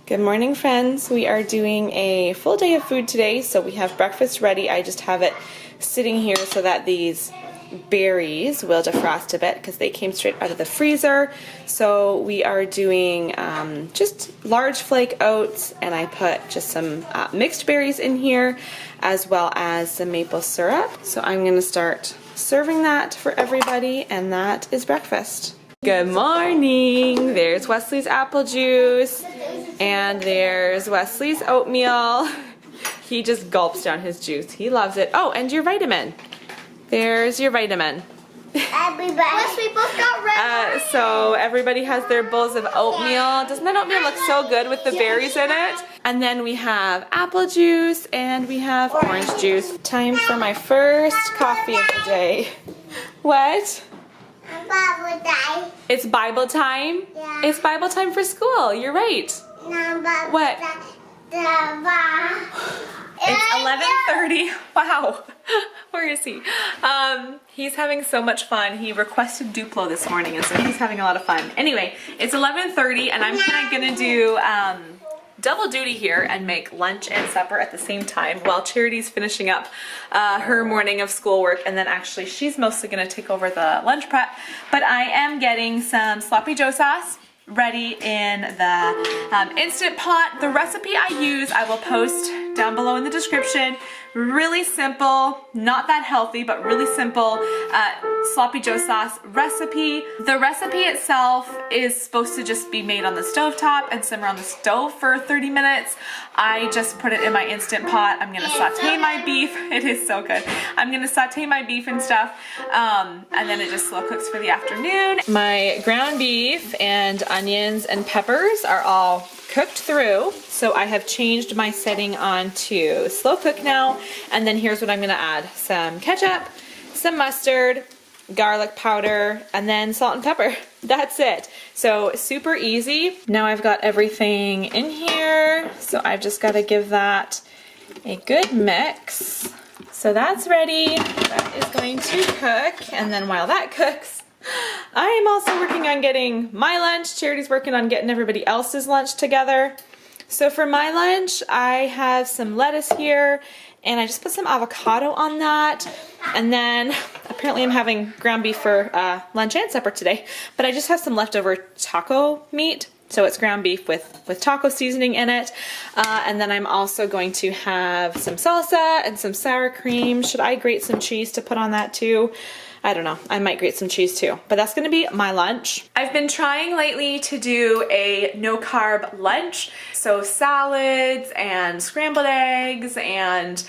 Good morning, friends. We are doing a full day of food today, so we have breakfast ready. I just have it sitting here so that these berries will defrost a bit because they came straight out of the freezer. So we are doing just large flake oats, and I put just some mixed berries in here as well as some maple syrup. So I'm going to start serving that for everybody, and that is breakfast. Good morning. There's Wesley's apple juice, and there's Wesley's oatmeal. He just gulps down his juice. He loves it. Oh, and your vitamin. There's your vitamin. Everybody. Yes, we both got red. So everybody has their bowls of oatmeal. Doesn't that oatmeal look so good with the berries in it? And then we have apple juice and we have orange juice. Time for my first coffee of the day. What? Bible time. It's Bible time? Yeah. It's Bible time for school. You're right. No, but What? It's 11:30. Wow. Where is he? He's having so much fun. He requested Duplo this morning, and so he's having a lot of fun. Anyway, it's 11:30, and I'm kind of gonna do double duty here and make lunch and supper at the same time while Charity's finishing up her morning of schoolwork, and then actually she's mostly gonna take over the lunch prep. But I am getting some sloppy joe sauce ready in the Instant Pot. The recipe I use I will post down below in the description. Really simple, not that healthy, but really simple sloppy joe sauce recipe. The recipe itself is supposed to just be made on the stovetop and simmer on the stove for 30 minutes. I just put it in my Instant Pot. I'm gonna saute my beef. It is so good. I'm gonna saute my beef and stuff, and then it just slow cooks for the afternoon. My ground beef and onions and peppers are all cooked through, so I have changed my setting on to slow cook now. And then here's what I'm gonna add: some ketchup, some mustard, garlic powder, and then salt and pepper. That's it. So super easy. Now I've got everything in here, so I've just got to give that a good mix. So that's ready. That is going to cook, and then while that cooks, I am also working on getting my lunch. Charity's working on getting everybody else's lunch together. So for my lunch, I have some lettuce here, and I just put some avocado on that. And then apparently I'm having ground beef for lunch and supper today, but I just have some leftover taco meat. So it's ground beef with taco seasoning in it. And then I'm also going to have some salsa and some sour cream. Should I grate some cheese to put on that too? I don't know. I might grate some cheese too. But that's going to be my lunch. I've been trying lately to do a no-carb lunch. So salads and scrambled eggs and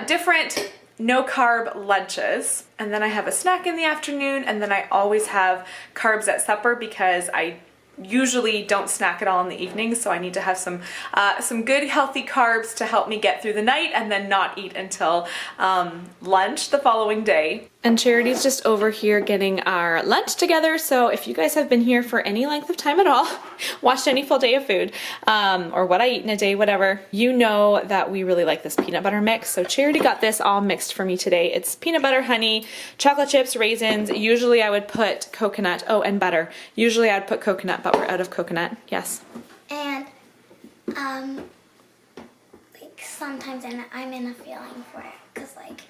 different no-carb lunches. And then I have a snack in the afternoon, and then I always have carbs at supper because I usually don't snack at all in the evening, so I need to have some good healthy carbs to help me get through the night and then not eat until lunch the following day. And Charity's just over here getting our lunch together, so if you guys have been here for any length of time at all, watched any full day of food, or what I eat in a day, whatever, you know that we really like this peanut butter mix. So Charity got this all mixed for me today. It's peanut butter, honey, chocolate chips, raisins. Usually I would put coconut, oh, and butter. Usually I'd put coconut, but we're out of coconut. Yes? And, like, sometimes I'm in a feeling for it, because, like,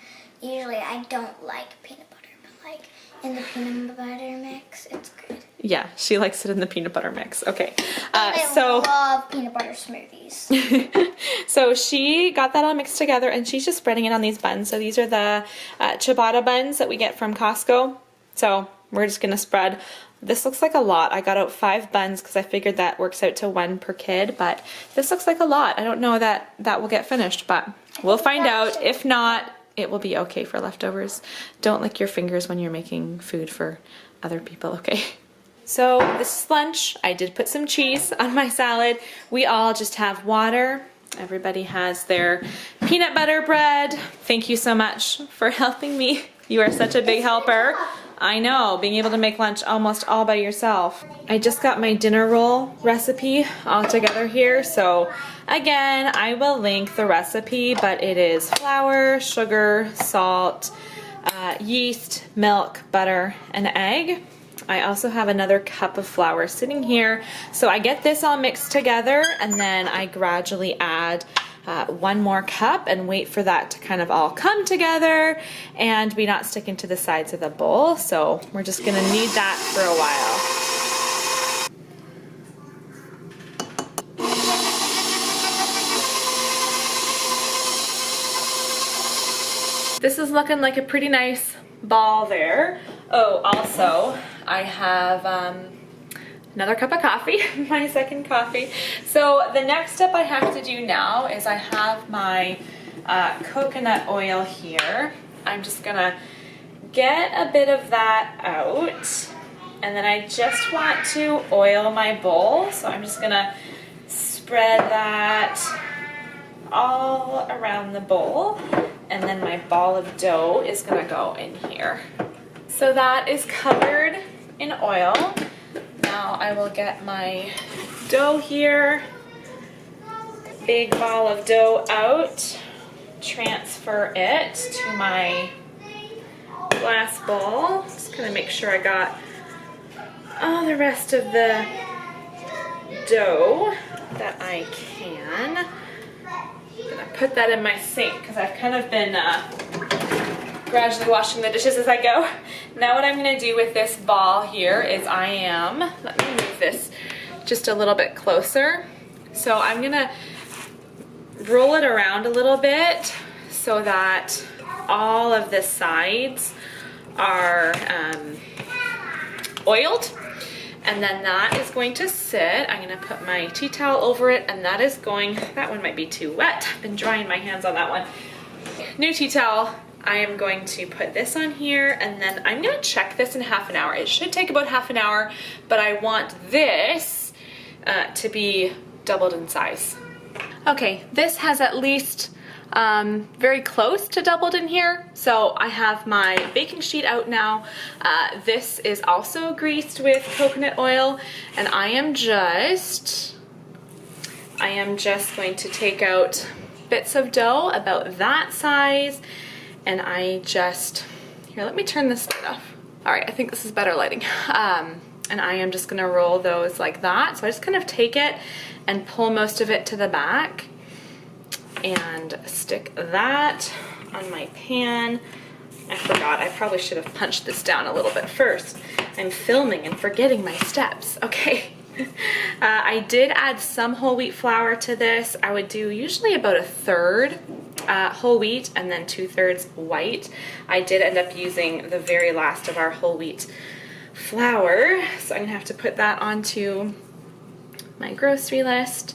usually I don't like peanut butter, but, like, in the peanut butter mix, it's good. Yeah, she likes it in the peanut butter mix. Okay. I love peanut butter smoothies. So she got that all mixed together, and she's just spreading it on these buns. So these are the ciabatta buns that we get from Costco. So we're just gonna spread. This looks like a lot. I got out 5 buns because I figured that works out to 1 per kid, but this looks like a lot. I don't know that that will get finished, but we'll find out. If not, it will be okay for leftovers. Don't lick your fingers when you're making food for other people, okay? So this is lunch. I did put some cheese on my salad. We all just have water. Everybody has their peanut butter bread. Thank you so much for helping me. You are such a big helper. I know, being able to make lunch almost all by yourself. I just got my dinner roll recipe all together here, so again, I will link the recipe, but it is flour, sugar, salt, yeast, milk, butter, and egg. I also have another cup of flour sitting here. So I get this all mixed together and then I gradually add 1 more cup and wait for that to kind of all come together and be not sticking to the sides of the bowl. So we're just gonna knead that for a while. This is looking like a pretty nice ball there. Oh, also, I have another cup of coffee, my second coffee. So the next step I have to do now is I have my coconut oil here. I'm just gonna get a bit of that out, and then I just want to oil my bowl. So I'm just gonna spread that all around the bowl. And then my ball of dough is gonna go in here. So that is covered in oil. Now I will get my dough here. Big ball of dough out. Transfer it to my glass bowl. Just gonna make sure I got all the rest of the dough that I can. I'm gonna put that in my sink because I've kind of been gradually washing the dishes as I go. Now what I'm gonna do with this ball here is let me move this just a little bit closer. So I'm gonna roll it around a little bit so that all of the sides are oiled. And then that is going to sit. I'm gonna put my tea towel over it, and that one might be too wet. I've been drying my hands on that one. New tea towel. I am going to put this on here, and then I'm gonna check this in half an hour. It should take about half an hour, but I want this to be doubled in size. Okay, this has at least very close to doubled in here. So I have my baking sheet out now. This is also greased with coconut oil, and I am just going to take out bits of dough about that size, and here, let me turn this light off. All right, I think this is better lighting. And I am just gonna roll those like that. So I just kind of take it and pull most of it to the back and stick that on my pan. I forgot, I probably should have punched this down a little bit first. I'm filming and forgetting my steps. Okay. I did add some whole wheat flour to this. I would do usually about 1/3 whole wheat and then 2/3 white. I did end up using the very last of our whole wheat flour, so I'm gonna have to put that onto my grocery list,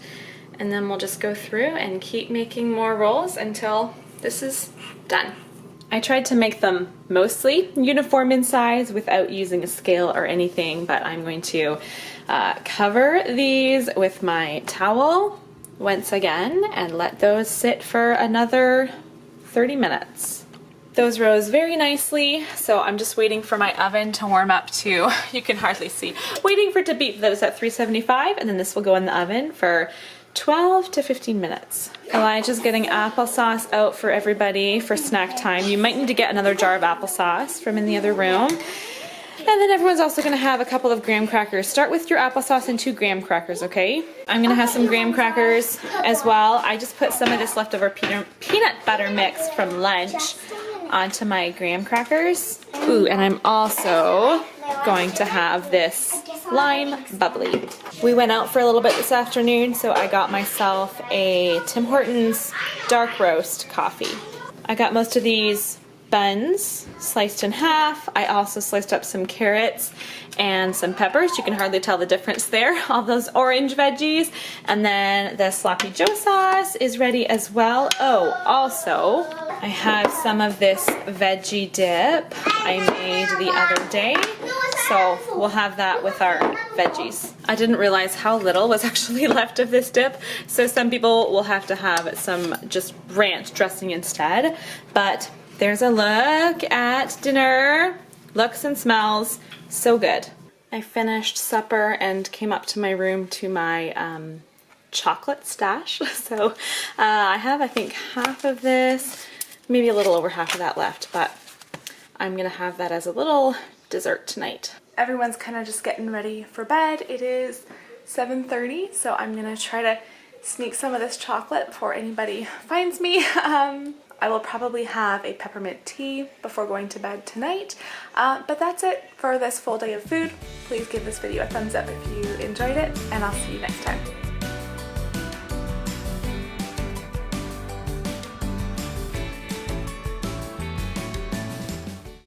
and then we'll just go through and keep making more rolls until this is done. I tried to make them mostly uniform in size without using a scale or anything, but I'm going to cover these with my towel once again and let those sit for another 30 minutes. Those rose very nicely, so I'm just waiting for my oven to warm up to, you can hardly see, waiting for it to beep that it's at 375, and then this will go in the oven for 12 to 15 minutes. Elijah's getting applesauce out for everybody for snack time. You might need to get another jar of applesauce from in the other room. And then everyone's also gonna have a couple of graham crackers. Start with your applesauce and 2 graham crackers, okay? I'm gonna have some graham crackers as well. I just put some of this leftover peanut butter mix from lunch onto my graham crackers. Ooh, and I'm also going to have this lime bubbly. We went out for a little bit this afternoon, so I got myself a Tim Hortons dark roast coffee. I got most of these buns sliced in half. I also sliced up some carrots and some peppers. You can hardly tell the difference there, all those orange veggies. And then the sloppy joe sauce is ready as well. Oh, also, I have some of this veggie dip I made the other day. So we'll have that with our veggies. I didn't realize how little was actually left of this dip. So some people will have to have some just ranch dressing instead. But there's a look at dinner. Looks and smells so good. I finished supper and came up to my room to my chocolate stash. So I have, I think, half of this, maybe a little over half of that left, but I'm gonna have that as a little dessert tonight. everyone's kind of just getting ready for bed. It is 7:30, so I'm gonna try to sneak some of this chocolate before anybody finds me. I will probably have a peppermint tea before going to bed tonight. But that's it for this full day of food. Please give this video a thumbs up if you enjoyed it, and I'll see you next time.